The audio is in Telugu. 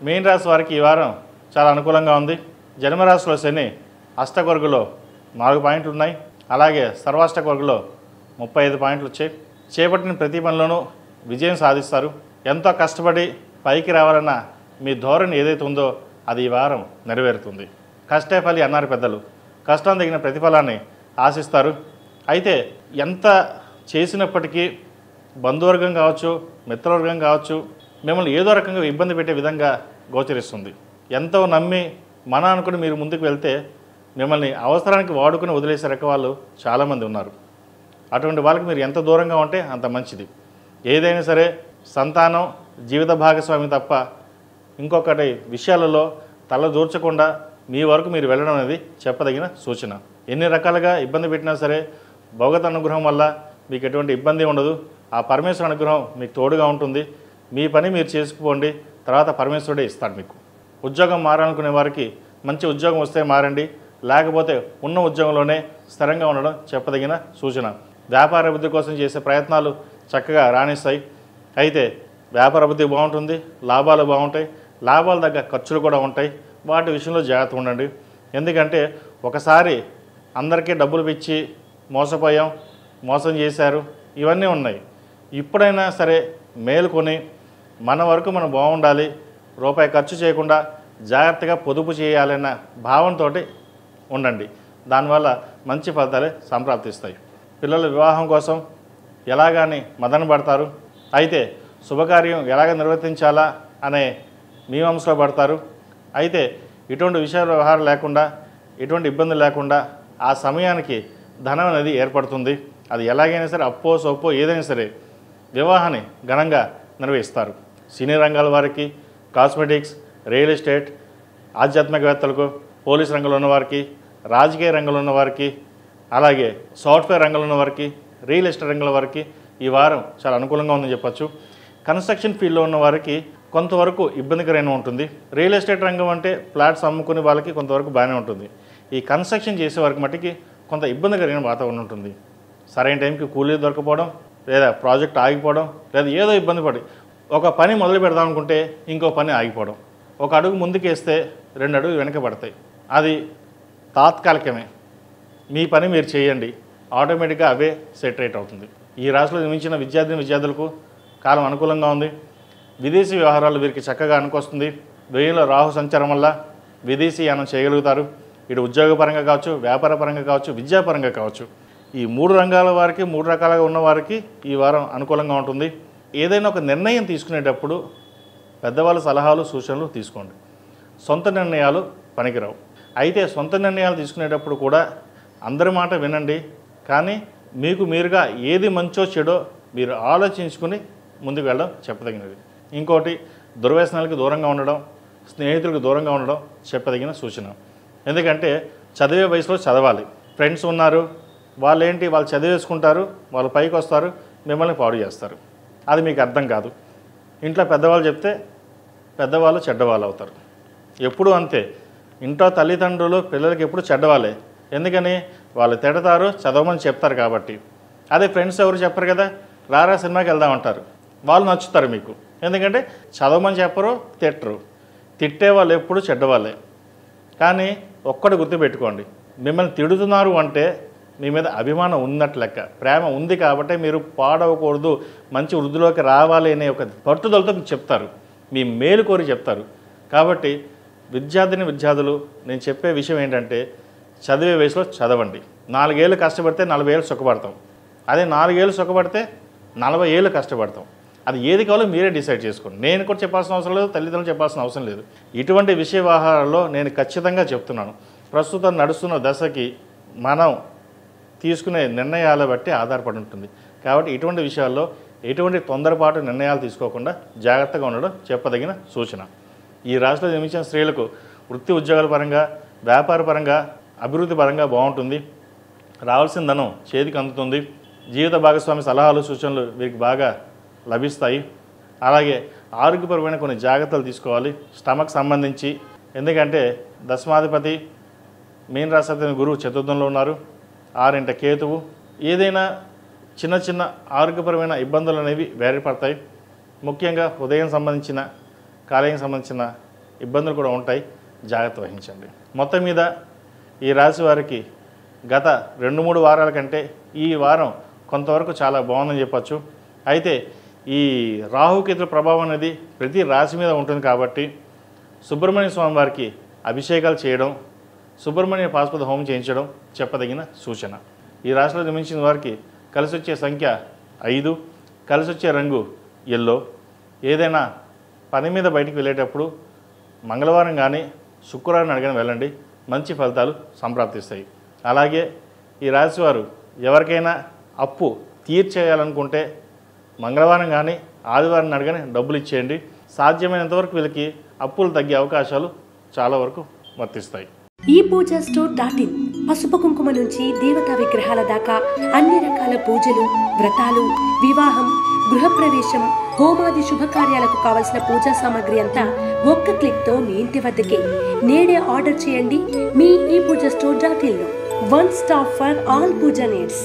మీన రాశి వారికి ఈ వారం చాలా అనుకూలంగా ఉంది. జన్మరాశిలో శని అష్టవర్గులో 4 పాయింట్లు ఉన్నాయి. అలాగే సర్వాష్టవర్గులో 35 పాయింట్లు వచ్చాయి. చేపట్టిన ప్రతి పనిలోనూ విజయం సాధిస్తారు. ఎంతో కష్టపడి పైకి రావాలన్న మీ ధోరణి ఏదైతే ఉందో అది ఈ వారం నెరవేరుతుంది. కష్టే ఫలి అన్నారు పెద్దలు. కష్టం తగిన ప్రతిఫలాన్ని ఆశిస్తారు. అయితే ఎంత చేసినప్పటికీ బంధువర్గం కావచ్చు, మిత్రవర్గం కావచ్చు, మిమ్మల్ని ఏదో రకంగా ఇబ్బంది పెట్టే విధంగా గోచరిస్తుంది. ఎంతో నమ్మి మన అనుకుని మీరు ముందుకు వెళ్తే మిమ్మల్ని అవసరానికి వాడుకుని వదిలేసే రక వాళ్ళు చాలామంది ఉన్నారు. అటువంటి వాళ్ళకి మీరు ఎంత దూరంగా ఉంటే అంత మంచిది. ఏదైనా సరే సంతానం, జీవిత భాగస్వామి తప్ప ఇంకొకటి విషయాలలో తల దూర్చకుండా మీ వరకు మీరు వెళ్ళడం అనేది చెప్పదగిన సూచన. ఎన్ని రకాలుగా ఇబ్బంది పెట్టినా సరే భగవత్ అనుగ్రహం వల్ల మీకు ఎటువంటి ఇబ్బంది ఉండదు. ఆ పరమేశ్వర అనుగ్రహం మీకు తోడుగా ఉంటుంది. మీ పని మీరు చేసుకుపోండి, తర్వాత పరమేశ్వరుడే ఇస్తాడు మీకు. ఉద్యోగం మారాలనుకునే వారికి మంచి ఉద్యోగం వస్తే మారండి, లేకపోతే ఉన్న ఉద్యోగంలోనే స్థిరంగా ఉండడం చెప్పదగిన సూచన. వ్యాపార అభివృద్ధి కోసం చేసే ప్రయత్నాలు చక్కగా రాణిస్తాయి. అయితే వ్యాపార అభివృద్ధి బాగుంటుంది, లాభాలు బాగుంటాయి, లాభాలు తగ్గ ఖర్చులు కూడా ఉంటాయి. వాటి విషయంలో జాగ్రత్తగా ఉండండి. ఎందుకంటే ఒకసారి అందరికీ డబ్బులు పిచ్చి మోసపోయాం, మోసం చేశారు, ఇవన్నీ ఉన్నాయి. ఇప్పుడైనా సరే మేలుకొని మన వరకు మనం బాగుండాలి, రూపాయి ఖర్చు చేయకుండా జాగ్రత్తగా పొదుపు చేయాలన్న భావంతో ఉండండి. దానివల్ల మంచి ఫలితాలే సంప్రాప్తిస్తాయి. పిల్లల వివాహం కోసం ఎలాగాని మదన పడతారు. అయితే శుభకార్యం ఎలాగ నిర్వర్తించాలా అనే మీమాంసలో పడతారు. అయితే ఇటువంటి విషయాల వ్యవహారం లేకుండా, ఎటువంటి ఇబ్బంది లేకుండా ఆ సమయానికి ధనం అనేది ఏర్పడుతుంది. అది ఎలాగైనా సరే అప్పో సొప్పో ఏదైనా సరే వివాహాన్ని ఘనంగా నిర్వహిస్తారు. సినీ రంగాల వారికి, కాస్మెటిక్స్, రియల్ ఎస్టేట్, ఆధ్యాత్మికవేత్తలకు, పోలీస్ రంగంలో ఉన్నవారికి, రాజకీయ రంగంలో ఉన్నవారికి, అలాగే సాఫ్ట్వేర్ రంగంలో ఉన్నవారికి, రియల్ ఎస్టేట్ రంగంలో వారికి ఈ వారం చాలా అనుకూలంగా ఉందని చెప్పచ్చు. కన్స్ట్రక్షన్ ఫీల్డ్లో ఉన్న వారికి కొంతవరకు ఇబ్బందికరంగా ఉంటుంది. రియల్ ఎస్టేట్ రంగం అంటే ఫ్లాట్స్ అమ్ముకునే వాళ్ళకి కొంతవరకు బాగానే ఉంటుంది. ఈ కన్స్ట్రక్షన్ చేసే వారికి మట్టికి కొంత ఇబ్బందికరమైన వాతావరణం ఉంటుంది. సరైన టైంకి కూలీలు దొరకపోవడం, లేదా ప్రాజెక్ట్ ఆగిపోవడం, లేదా ఏదో ఇబ్బంది పడి ఒక పని మొదలు పెడదాం అనుకుంటే ఇంకో పని ఆగిపోవడం, ఒక అడుగు ముందుకేస్తే 2 అడుగులు వెనక పడతాయి. అది తాత్కాలికమే. మీ పని మీరు చేయండి, ఆటోమేటిక్గా అవే సెటరేట్ అవుతుంది. ఈ రాశిలో జన్మించిన విద్యార్థులకు కాలం అనుకూలంగా ఉంది. విదేశీ వ్యవహారాలు వీరికి చక్కగా అనుకొస్తుంది. వెయ్యిలో రాహు సంచారం వల్ల విదేశీ యానం చేయగలుగుతారు. ఇటు ఉద్యోగపరంగా కావచ్చు, వ్యాపారపరంగా కావచ్చు, విద్యాపరంగా కావచ్చు. ఈ 3 రంగాల వారికి, 3 రకాలుగా ఉన్నవారికి ఈ వారం అనుకూలంగా ఉంటుంది. ఏదైనా ఒక నిర్ణయం తీసుకునేటప్పుడు పెద్దవాళ్ళ సలహాలు, సూచనలు తీసుకోండి. సొంత నిర్ణయాలు పనికిరావు. అయితే సొంత నిర్ణయాలు తీసుకునేటప్పుడు కూడా అందరి మాట వినండి. కానీ మీకు మీరుగా ఏది మంచో చెడో మీరు ఆలోచించుకుని ముందుకు వెళ్ళడం చెప్పదగినది. ఇంకోటి, దుర్వ్యసనాలకు దూరంగా ఉండడం, స్నేహితులకు దూరంగా ఉండడం చెప్పదగిన సూచన. ఎందుకంటే చదివే వయసులో చదవాలి. ఫ్రెండ్స్ ఉన్నారు, వాళ్ళు చదివేసుకుంటారు, వాళ్ళు పైకి వస్తారు, మిమ్మల్ని పాడు చేస్తారు. అది మీకు అర్థం కాదు. ఇంట్లో పెద్దవాళ్ళు చెప్తే పెద్దవాళ్ళు చెడ్డవాళ్ళు అవుతారు. ఎప్పుడు అంతే. ఇంట్లో తల్లిదండ్రులు పిల్లలకి ఎప్పుడు చెడ్డవాళ్ళే. ఎందుకని? వాళ్ళు తిడతారు, చదవమని చెప్తారు కాబట్టి. అదే ఫ్రెండ్స్ ఎవరు చెప్పరు కదా, రారా సినిమాకి వెళ్దామంటారు, వాళ్ళు నచ్చుతారు మీకు. ఎందుకంటే చదవమని చెప్పరు, తిట్టరు. తిట్టే వాళ్ళు ఎప్పుడు చెడ్డవాళ్ళే. కానీ ఒక్కటి గుర్తుపెట్టుకోండి, మిమ్మల్ని తిడుతున్నారు అంటే మీ మీద అభిమానం ఉన్నట్లు లెక్క, ప్రేమ ఉంది కాబట్టి మీరు పాడవకూడదు, మంచి వృద్ధిలోకి రావాలి అనే ఒక పట్టుదలతో మీకు చెప్తారు, మీ మేలు కోరి చెప్తారు. కాబట్టి విద్యార్థులు నేను చెప్పే విషయం ఏంటంటే, చదివే వయసులో చదవండి. 4 ఏళ్ళు కష్టపడితే 40 ఏళ్ళు సుఖపడతాం. అదే 4 ఏళ్ళు సుఖపడితే 40 ఏళ్ళు కష్టపడతాం. అది ఏది కావాలో మీరే డిసైడ్ చేసుకోండి. నేను కూడా చెప్పాల్సిన అవసరం లేదు, తల్లిదండ్రులు చెప్పాల్సిన అవసరం లేదు. ఇటువంటి విషయ వ్యవహారాల్లో నేను ఖచ్చితంగా చెప్తున్నాను. ప్రస్తుతం నడుస్తున్న దశకి మనం తీసుకునే నిర్ణయాల బట్టి ఆధారపడి ఉంటుంది. కాబట్టి ఇటువంటి విషయాల్లో ఎటువంటి తొందరపాటు నిర్ణయాలు తీసుకోకుండా జాగ్రత్తగా ఉండడం చెప్పదగిన సూచన. ఈ రాశిలో జన్మించిన స్త్రీలకు వృత్తి ఉద్యోగాల పరంగా, వ్యాపార పరంగా, అభివృద్ధి పరంగా బాగుంటుంది. రావాల్సిన ధనం చేతికి అందుతుంది. జీవిత భాగస్వామి సలహాలు, సూచనలు వీరికి బాగా లభిస్తాయి. అలాగే ఆరోగ్యపరమైన కొన్ని జాగ్రత్తలు తీసుకోవాలి స్టమక్ సంబంధించి. ఎందుకంటే దశమాధిపతి మీన రాశి గురువు చతుర్థంలో ఉన్నారు, 6 కేతువు. ఏదైనా చిన్న చిన్న ఆరోగ్యపరమైన ఇబ్బందులు అనేవి వేరేపడతాయి. ముఖ్యంగా హృదయం సంబంధించిన, కాలేయం సంబంధించిన ఇబ్బందులు కూడా ఉంటాయి, జాగ్రత్త వహించండి. మొత్తం మీద ఈ రాశి వారికి గత 2-3 వారాల కంటే ఈ వారం కొంతవరకు చాలా బాగుందని చెప్పచ్చు. అయితే ఈ రాహుకేతుల ప్రభావం అనేది ప్రతి రాశి మీద ఉంటుంది కాబట్టి సుబ్రహ్మణ్య స్వామి వారికి అభిషేకాలు చేయడం, సుబ్రహ్మణ్య పాశుపత హోమం చేయించడం చెప్పదగిన సూచన. ఈ రాశిలో జన్మించిన వారికి కలిసి వచ్చే సంఖ్య 5, కలిసి వచ్చే రంగు ఎల్లో. ఏదైనా పని మీద బయటికి వెళ్ళేటప్పుడు మంగళవారం కానీ శుక్రవారం కానీ వెళ్ళండి, మంచి ఫలితాలు సంప్రాప్తిస్తాయి. అలాగే ఈ రాశివారు ఎవరికైనా అప్పు తీర్చేయాలనుకుంటే మంగళవారం కానీ ఆదివారం అడగని డబ్బులు ఇచ్చేయండి. సాధ్యమైనంతవరకు వీళ్ళకి అప్పులు తగ్గే అవకాశాలు చాలా వరకు వర్తిస్తాయి. ఈ పూజా స్టోర్.in పసుపు కుంకుమ నుంచి దేవతా విగ్రహాల దాకా అన్ని రకాల పూజలు, వ్రతాలు, వివాహం, గృహప్రవేశం, హోమాది శుభకార్యాలకు కావలసిన పూజా సామాగ్రి అంతా ఒక్క క్లిక్తో మీ ఇంటి వద్దకే. నేడే ఆర్డర్ చేయండి మీ ఈ పూజా స్టోర్.in లో. One stop for all puja needs.